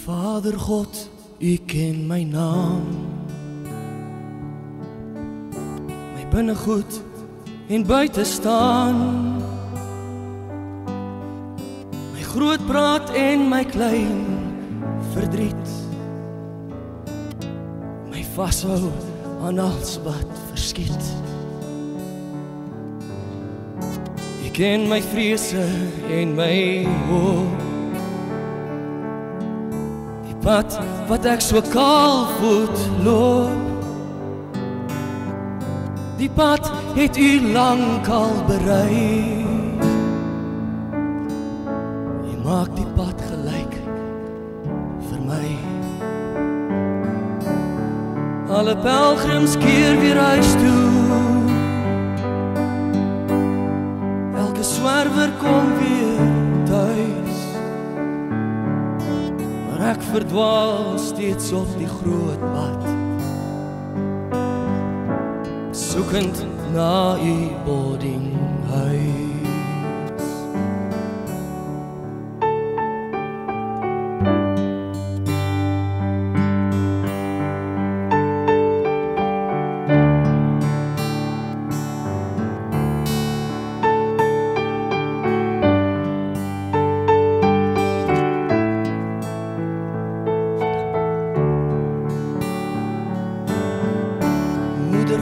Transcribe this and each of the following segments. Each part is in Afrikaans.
Vader God, U ken my naam, my binnegoed en buite staan, my groot praat en my klein verdriet, my vashou aan alles wat verskiet. U ken my vrese en my hoop, pad wat ek so kaalvoet loop, die pad het U lang al berei. U maak die pad gelyk vir my. Alle pelgrims keer weer huis toe, elke swerwer kom weer thuis. Ek verdwaal steeds op die groot pad, soekend na U boardinghuis.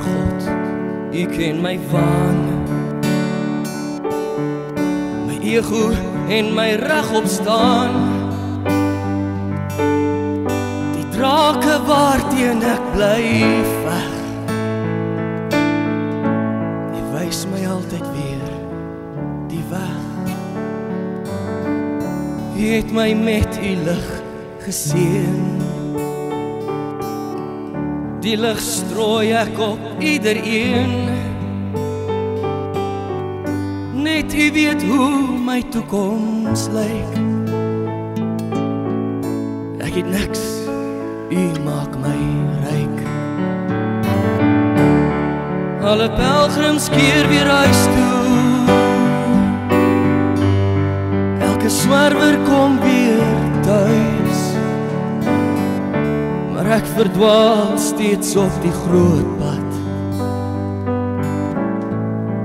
God, U ken my waan, my ego en my regopstaan, die drake waarteen ek bly veg. U wys my altyd weer die weg. U het my met U lig geseën, die lig strooi ek op iedereen. Net U weet hoe my toekoms lyk. Ek het niks, U maak my ryk. Alle pelgrims keer weer huis toe, elke swerwer kom weer thuis. Maar ek verdwaal steeds op die groot pad,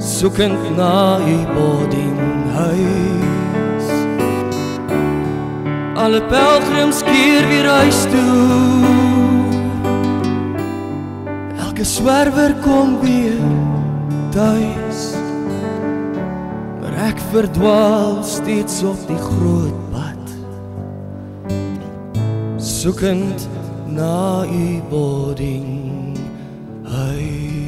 soekend na U boardinghuis. Alle pelgrims keer weer huis toe, elke swerwer kom weer thuis. Maar ek verdwaal steeds op die groot pad, soekend na U boardinghuis.